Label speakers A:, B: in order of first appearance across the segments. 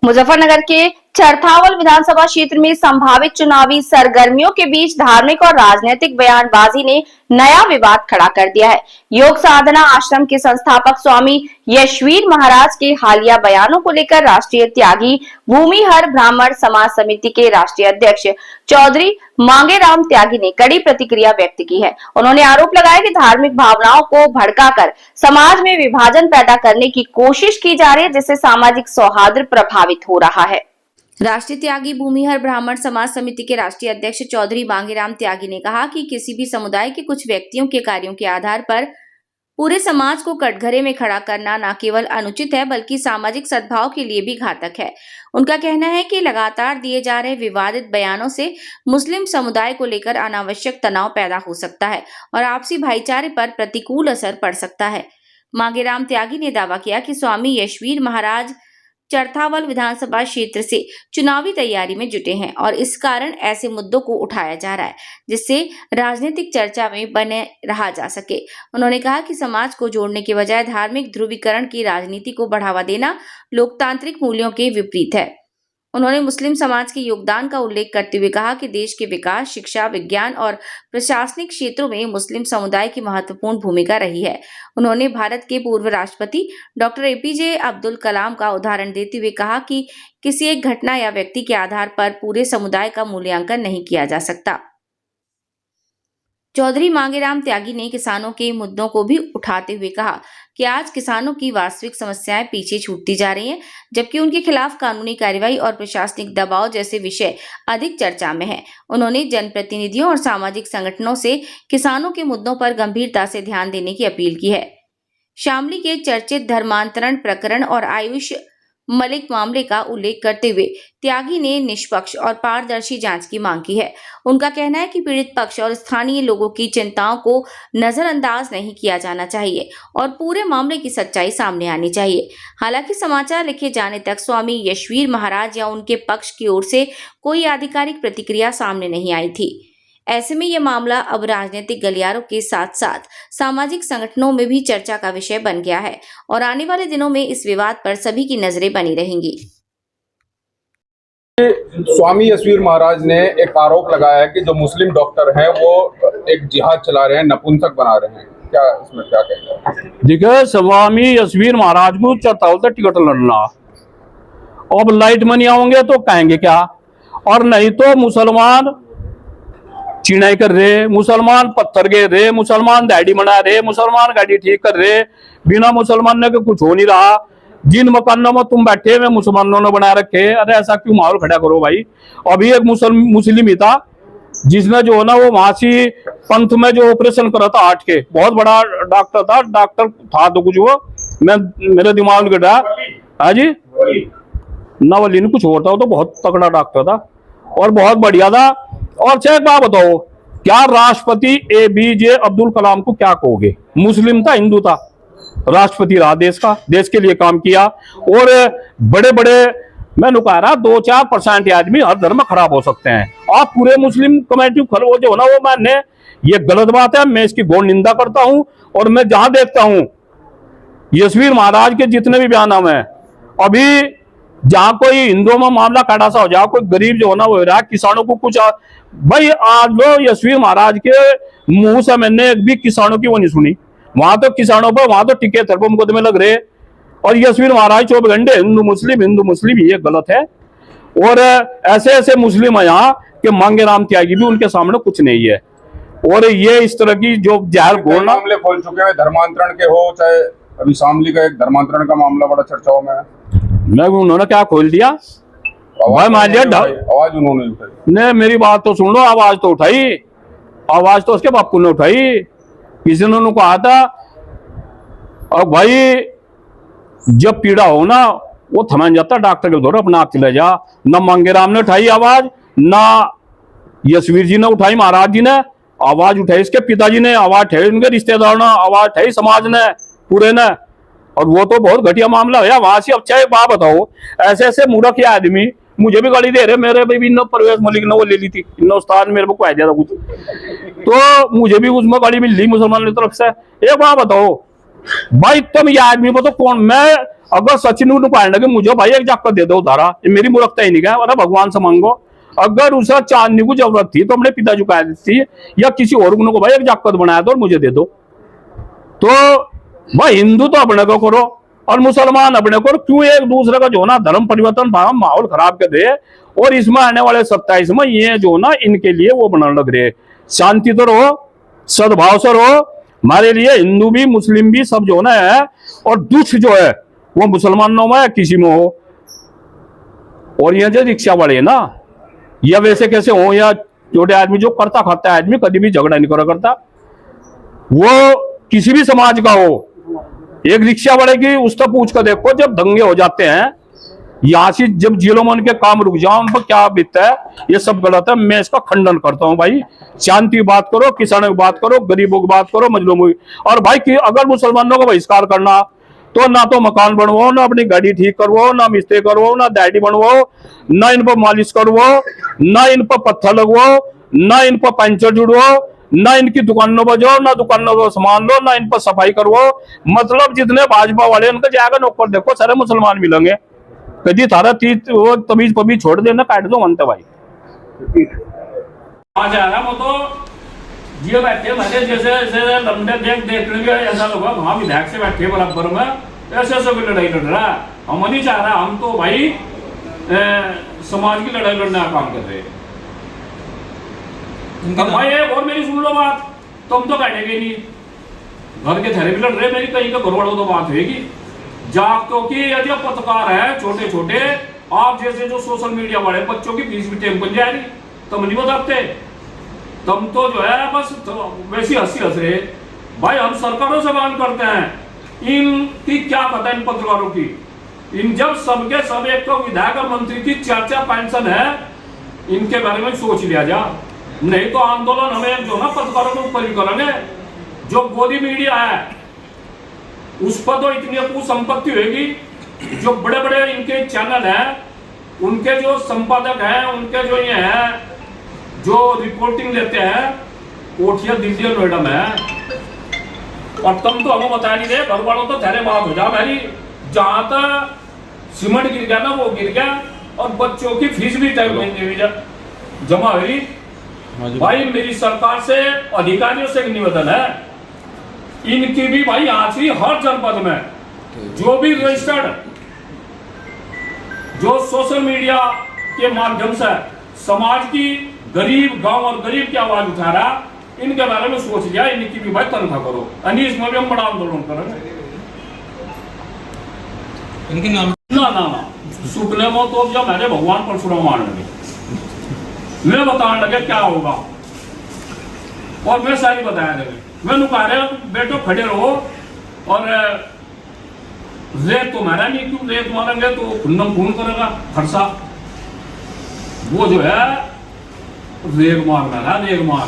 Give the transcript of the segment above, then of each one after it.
A: मुजफ्फरनगर के चरथावल विधानसभा क्षेत्र में संभावित चुनावी सरगर्मियों के बीच धार्मिक और राजनीतिक बयानबाजी ने नया विवाद खड़ा कर दिया है। योग साधना आश्रम के संस्थापक स्वामी यशवीर महाराज के हालिया बयानों को लेकर राष्ट्रीय त्यागी भूमिहर ब्राह्मण समाज समिति के राष्ट्रीय अध्यक्ष चौधरी मांगेराम त्यागी ने कड़ी प्रतिक्रिया व्यक्त की है। उन्होंने आरोप लगाया कि धार्मिक भावनाओं को भड़काकर समाज में विभाजन पैदा करने की कोशिश की जा रही है, जिससे सामाजिक सौहार्द प्रभावित हो रहा है। राष्ट्रीय त्यागी भूमिहर ब्राह्मण समाज समिति के राष्ट्रीय अध्यक्ष चौधरी मांगेराम त्यागी ने कहा कि किसी भी समुदाय के कुछ व्यक्तियों के कार्यों के आधार पर पूरे समाज को कटघरे में खड़ा करना न केवल अनुचित है बल्कि सामाजिक सद्भाव के लिए भी घातक है। उनका कहना है कि लगातार दिए जा रहे विवादित बयानों से मुस्लिम समुदाय को लेकर अनावश्यक तनाव पैदा हो सकता है और आपसी भाईचारे पर प्रतिकूल असर पड़ सकता है। मांगेराम त्यागी ने दावा किया कि स्वामी यशवीर महाराज चरथावल विधानसभा क्षेत्र से चुनावी तैयारी में जुटे हैं और इस कारण ऐसे मुद्दों को उठाया जा रहा है जिससे राजनीतिक चर्चा में बने रहा जा सके। उन्होंने कहा कि समाज को जोड़ने के बजाय धार्मिक ध्रुवीकरण की राजनीति को बढ़ावा देना लोकतांत्रिक मूल्यों के विपरीत है। उन्होंने मुस्लिम समाज के योगदान का उल्लेख करते हुए कहा कि देश के विकास, शिक्षा, विज्ञान और प्रशासनिक क्षेत्रों में मुस्लिम समुदाय की महत्वपूर्ण भूमिका रही है। उन्होंने भारत के पूर्व राष्ट्रपति डॉक्टर एपीजे अब्दुल कलाम का उदाहरण देते हुए कहा कि किसी एक घटना या व्यक्ति के आधार पर पूरे समुदाय का मूल्यांकन नहीं किया जा सकता। चौधरी मांगेराम त्यागी ने किसानों के मुद्दों को भी उठाते हुए कहा कि आज किसानों की वास्तविक समस्याएं पीछे छूटती जा रही हैं, जबकि उनके खिलाफ कानूनी कार्रवाई और प्रशासनिक दबाव जैसे विषय अधिक चर्चा में हैं। उन्होंने जनप्रतिनिधियों और सामाजिक संगठनों से किसानों के मुद्दों पर गंभीरता से ध्यान देने की अपील की है। शामली के चर्चित धर्मांतरण प्रकरण और आयुष मलिक मामले का उल्लेख करते हुए त्यागी ने निष्पक्ष और पारदर्शी जांच की मांग की है। उनका कहना है कि पीड़ित पक्ष और स्थानीय लोगों की चिंताओं को नजरअंदाज नहीं किया जाना चाहिए और पूरे मामले की सच्चाई सामने आनी चाहिए। हालांकि समाचार लिखे जाने तक स्वामी यशवीर महाराज या उनके पक्ष की ओर से कोई आधिकारिक प्रतिक्रिया सामने नहीं आई थी। ऐसे में यह मामला अब राजनीतिक गलियारों के साथ साथ सामाजिक संगठनों में भी चर्चा का विषय बन गया है और आने वाले दिनों में इस विवाद पर सभी की नजरें बनी रहेंगी।
B: स्वामी यशवीर महाराज ने एक आरोप लगाया है कि जो मुस्लिम डॉक्टर हैं वो एक जिहाद चला रहे हैं, नपुंसक बना रहे हैं। क्या इसमें क्या कहेंगे?
C: देखिए, स्वामी यशवीर महाराज को चरथावल टिकट लड़ना, अब लाइट में नहीं आओगे तो कहेंगे क्या, और नहीं तो मुसलमान चिनाई कर रहे, मुसलमान पत्थर गे रहे, मुसलमान दाढ़ी बना रहे, मुसलमान गाड़ी ठीक कर रहे, बिना मुसलमान ने कुछ हो नहीं रहा। जिन मकानों में तुम बैठे हुए मुसलमानों ने बना रखे, अरे ऐसा क्यों माहौल खड़ा करो भाई। अभी एक मुस्लिम ही था जिसने जो है ना वो महासी पंथ में जो ऑपरेशन करा था हार्ट के, बहुत बड़ा डॉक्टर था तो कुछ वो मेरे दिमाग में गया। हाँ जी, नवलीन कुछ होता हो तो बहुत तगड़ा डॉक्टर था और बहुत बढ़िया था। और एक बात बताओ, क्या राष्ट्रपति एपीजे अब्दुल कलाम को क्या कहोगे? मुस्लिम था, हिंदू था, राष्ट्रपति रहा देश का, देश के लिए काम किया। और बड़े बड़े मैंने कह रहा 2-4% आदमी हर धर्म में खराब हो सकते हैं, आप पूरे मुस्लिम कमेटी खराब जो है ना वो मानने, ये गलत बात है। मैं इसकी घोर निंदा करता हूं और मैं जहां देखता हूं यशवीर महाराज के जितने भी बयान है, अभी जहां कोई हिंदुओं में मामला खड़ा सा हो जाए, कोई गरीब जो होना वो रहा, किसानों को कुछ भाई आज लो यशवीर महाराज के मुंह से मैंने एक भी किसानों की वो नहीं सुनी। वहां तो किसानों पर वहां तो टिके थे मुकदमे लग रहे, और यशवीर महाराज 24 घंटे हिंदू मुस्लिम, ये गलत है। और ऐसे ऐसे मुस्लिम है यहाँ कि मांगेराम त्यागी भी उनके सामने कुछ नहीं है। और ये इस तरह की जो जाहिर घोषणा
B: मामले खोल चुके हैं, धर्मांतरण के हो चाहे अभी शामली का एक धर्मांतरण का मामला बड़ा चर्चाओं में है।
C: मैं उन्होंने क्या खोल दिया भाई, मान लिया
B: आवाज उन्होंने उठाई।
C: नहीं, मेरी बात तो सुन लो, आवाज तो उठाई, आवाज तो उसके बापू ने उठाई, किसी ने उन्होंने कहा था। और भाई जब पीड़ा हो ना वो थमान जाता, डॉक्टर के दौर अपना हाथ ले जा। न मांगेराम ने उठाई आवाज, ना यशवीर जी ने उठाई, महाराज जी ने आवाज उठाई, इसके पिताजी ने आवाज उठाई, उनके रिश्तेदार ने आवाज उठाई, समाज ने पूरे ने। और वो तो बहुत घटिया मामला है वहां से। अब चाहे बात बताओ, ऐसे ऐसे मूर्ख आदमी मुझे भी गाली दे रहे, मेरे भी इन परवेश मलिक ने वो ले ली थी, इन उस्ताद मेरे को कह दिया था कुछ, तो मुझे भी उसमें गाली मिल ली मुसलमान की तरफ से। एक बात बताओ, भाई तुम ये आदमी को तो कौन, मैं अगर सचिन को कहने लगे मुझे भाई एक जाकर दे दो उधारा, ये मेरी मूर्खता ही नहीं गया, अरे भगवान से मांगो। अगर उसे चांदनी को जरूरत थी तो अपने पिताजी को कह देती या किसी और को भाई एक जाकर बनाया दो और मुझे दे दो। तो भाई हिंदू तो अपने को करो और मुसलमान अपने को, क्यों एक दूसरे का जो ना धर्म परिवर्तन माहौल खराब कर दे। और इसमें आने वाले 27 में ये जो ना इनके लिए वो बनाने लग रहे। शांति तो रहो, सद्भाव से रहो, हमारे लिए हिंदू भी मुस्लिम भी सब जो ना है, और दुख जो है वो मुसलमानों में है किसी में हो। और ये जो रिक्शा वाले है ना, या वैसे कैसे हो या छोटे आदमी जो करता खाता है आदमी कभी भी झगड़ा नहीं करा करता, वो किसी भी समाज का हो। एक रिक्शा वाले की उससे पूछ कर देखो, जब दंगे हो जाते हैं यहाँ से, जब जिलों में उनके काम रुक जाओ, उन पर क्या बीतता है, ये सब गलत है। मैं इसका खंडन करता हूँ भाई। शांति की बात करो, किसानों की बात करो, गरीबों की बात करो, मजलूमों की। और भाई कि अगर मुसलमानों का बहिष्कार करना तो ना तो मकान बनवाओ, ना अपनी गाड़ी ठीक करवाओ, ना मिस्त्री करवाओ, ना दाढ़ी बनवाओ, ना इन पर मालिश करवाओ, ना इन पर पत्थर लगवाओ, ना इन पर पंचर जुड़वाओ, ना इनकी दुकानों पर जाओ, ना दुकानों को सामान लो, ना इन पर सफाई करवाओ। मतलब जितने भाजपा वाले उनके जाएगा नौकर देखो सारे मुसलमान मिलेंगे। कभी तारा तीत वो तमीज पबी छोड़ देना, काट दो मनते भाई। आज आ रहा वो तो ये बैठे मैंने जैसे जैसे लंबे देख लेंगे, ऐसा होगा वहां विधायक से बैठे बराबर में, ऐसे ऐसे कोई लड़ाई लड़ रहा है। हम नहीं चाह रहा, हम तो भाई समाज की लड़ाई लड़ने का काम कर रहे हैं। भाई और मेरी सुन लो बात, तुम तो बैठेगे नहीं, घर के थेरे भी लड़ रहे, मेरी कहीं का घर वालों तो बात होगी। जागतों की यदि पत्रकार है छोटे छोटे, आप जैसे जो सोशल मीडिया वाले बच्चों की फीस भी टेम बन जाएगी, तुम नहीं बताते। तुम तो जो है बस तो वैसी हंसी हंस रहे। भाई हम सरकारों से बात करते हैं, इनकी क्या पता इन पत्रकारों की। इन जब सबके सब एक तो विधायक और मंत्री की चर्चा पेंशन है, इनके बारे में सोच लिया जा, नहीं तो आंदोलन हमें जो ना पत्रकारों के ऊपर ही करेंगे। जो गोदी मीडिया है उस पर तो इतनी कुसंपत्ति होगी, जो बड़े बड़े इनके चैनल हैं उनके जो संपादक हैं, उनके जो ये हैं जो रिपोर्टिंग लेते हैं, कोठिया दिल्ली और नोएडा में है। और तुम तो हमें बता नहीं रहे, घर वालों तो तेरे बात हो जा मेरी, जहां तक सीमेंट गिर गया ना वो गिर गया, और बच्चों की फीस भी टाइम में जमा हुई। भाई मेरी सरकार से, अधिकारियों से निवेदन है, इनकी भी भाई आज ही हर जनपद में जो भी रजिस्टर्ड, जो सोशल मीडिया के माध्यम से समाज की गरीब गांव और गरीब की आवाज उठा रहा, इनके बारे में सोच लिया, इनकी भी भाई तनख्वाह करो, यानी इसमें भी हम बड़ा आंदोलन करेंगे।
D: इनके नाम
C: ना सुपने में तो जब मैंने भगवान परशुराम मारने लगे, मैं बताने लगे क्या होगा, और मैं सारी बताया लगे। मैं कह रहे बेटो खड़े रहो, और रेत तो मारा नहीं, क्यों रेत मारेंगे तो खुन्नम खून करेगा फरसा। वो जो है रेग मारना है, रेग मार।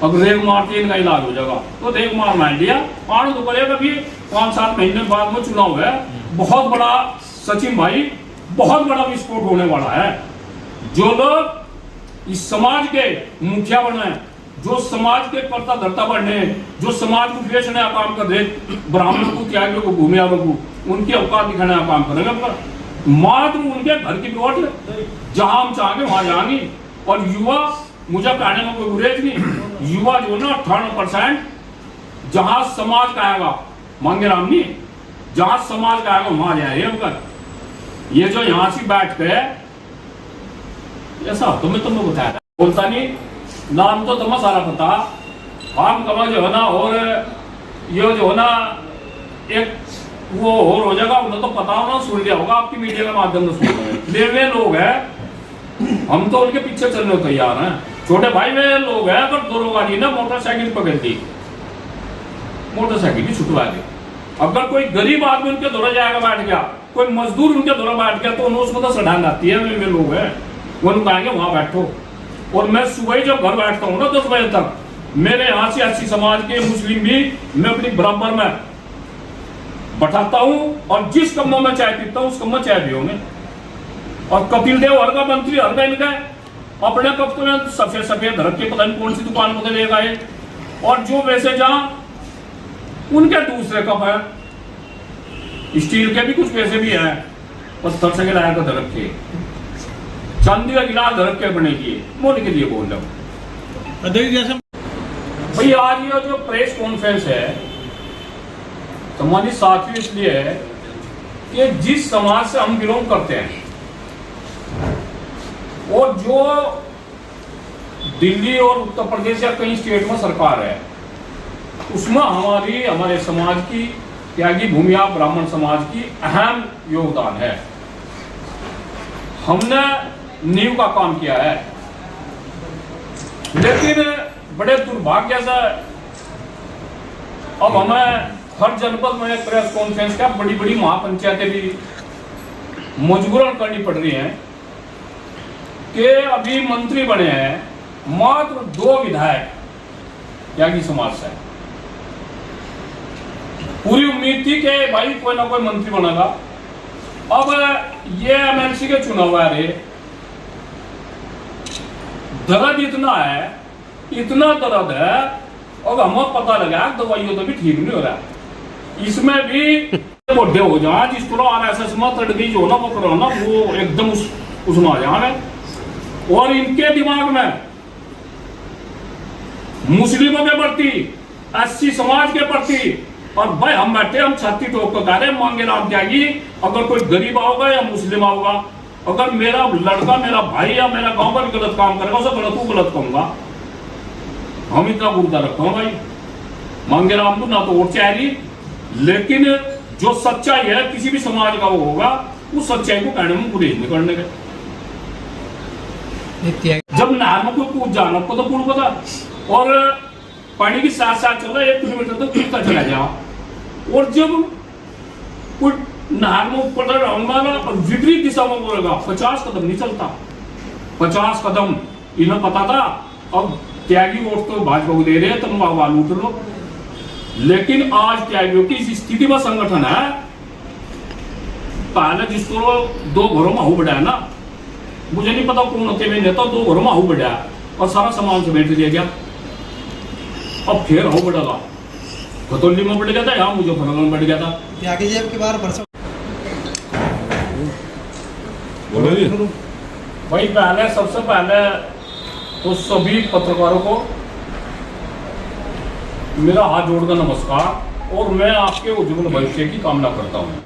C: अब रेग मार के इनका इलाज हो जाएगा, तो रेग मार मान लिया, आने तो करेगा। अभी 5-7 महीने बाद में चुनाव है, बहुत बड़ा सचिन भाई, बहुत बड़ा विस्फोट होने वाला है। जो लोग इस समाज के मुखिया बने, जो समाज के कर्ता धर्ता बने, जो समाज को बेचने का काम कर रहे, ब्राह्मणों को, त्यागियों को, भूमियारों को, उनकी औकात दिखाने का काम करेंगे। मात्र उनके घर की वोट जहां हम चाहेंगे वहां जाएंगे। और युवा, मुझे कहने में कोई गुरेज नहीं, युवा जो ना 98% जहां समाज का आएगा, मांगे राम नहीं, जहां समाज का आएगा वहां जाए। ये जो यहां से बैठ के ऐसा तुम्हें तुमने बताया बोलता नहीं, नाम तो तुम्हें सारा पता, हम कमा जो है ना, और ये जो है ना एक वो और हो जाएगा, उन्हें तो पता होगा, सुन लिया होगा, आपकी मीडिया के माध्यम से सुन रहे वे लोग हैं, हम तो उनके पीछे चलने को तैयार हैं। छोटे भाई वे लोग हैं, पर दो लोग आदमी ना मोटरसाइकिल पकड़ दी, मोटरसाइकिल भी छुटवा दी। अगर कोई गरीब आदमी उनके दौरा जाएगा बैठ गया, कोई मजदूर उनके दौरा बैठ गया, तो उन्हें उसको तो सड़ान आती है। वे लोग हैं, वो कहेंगे वहां बैठो। और मैं सुबह जब घर बैठता हूँ ना 10 बजे तक, मेरे यहाँ से 80 समाज के मुस्लिम भी मैं अपनी बराबर में बैठाता हूँ, और जिस कमों में चाय पीता हूँ उस कम में चाय पियोगे। और कपिल देव हर का मंत्री हर का इनका अपने कप में सफेद सफेद रख के पता नहीं कौन सी दुकान को ले गए। और जो वैसे जहाँ उनके दूसरे कप है, स्टील के भी कुछ पैसे भी है, पत्थर से गिलाया कर धरक के, चांदी का गिलास धरक के बनेगी, मोदी के लिए बोल रहा हूँ। भाई आज ये जो प्रेस कॉन्फ्रेंस है सम्मानित साथियों इसलिए है कि जिस समाज से हम बिलोंग करते हैं और जो दिल्ली और उत्तर प्रदेश या कई स्टेट में सरकार है, उसमें हमारे समाज की त्यागी भूमिया ब्राह्मण समाज की अहम योगदान है। हमने नींव का काम किया है, लेकिन बड़े दुर्भाग्य से अब हमें हर जनपद में प्रेस कॉन्फ्रेंस का बड़ी बड़ी महापंचायतें भी मजबूरन करनी पड़ रही हैं कि अभी मंत्री बने हैं मात्र 2 विधायक त्यागी समाज से। पूरी उम्मीद थी कि भाई कोई ना कोई मंत्री बनेगा। अब ये एमएलसी के चुनाव आ रहे, दर्द इतना है, इतना दर्द है, अब हमें पता लगा दवाइयों तो भी ठीक नहीं हो रहा, इसमें भी बुढ़े हो जाए जिस तरह आरएसएस में तड़गी जो ना वो करो ना वो एकदम उसमें आ जाए। और इनके दिमाग में मुस्लिमों के प्रति, एससी समाज के प्रति, और भाई हम बैठे हम छाती ठोक कर कह रहे मांगे राम त्यागी, अगर कोई गरीब आओगा या मुस्लिम आओगा, अगर मेरा लड़का मेरा भाई या मेरा गांव का भी गलत काम करेगा उसे गलत कहूंगा। हम इतना गुर्दा रखते हैं भाई, मांगे राम को ना तो वोट चाहिए, लेकिन जो सच्चाई है किसी भी समाज का वो होगा, उस सच्चाई को कहने में गुरेज नहीं करने के। जब नहर में कोई कूद जाना आपको तो पूर्ण पता, और पानी की साथ साथ चल रहा है 1 किलोमीटर तो कूदता चला जाओ, और जब कोई नहर में ऊपर रहूंगा ना और विपरीत दिशा में बोलेगा 50 कदम नहीं चलता, 50 कदम इन्हें पता था। अब त्यागी वोट तो भाजपा को दे रहे हैं, तुम वाह लूट लो। लेकिन आज त्यागियों की इस स्थिति में संगठन है, पहले जिसको 2 घरों में आहू बढ़ाया ना, मुझे नहीं पता कौन होते हुए नेता, 2 घरों में आहू बढ़ाया और सारा सामान समेट दिया गया। अब फिर आहू बढ़ा, खतौली में बढ़ गया था, यहाँ मुजफ्फरनगर में बढ़ गया था।
D: त्यागी जी की बार बरसों
C: भाई पहले सबसे पहले तो सभी पत्रकारों को मेरा हाथ जोड़कर नमस्कार, और मैं आपके उज्जवल भविष्य की कामना करता हूँ।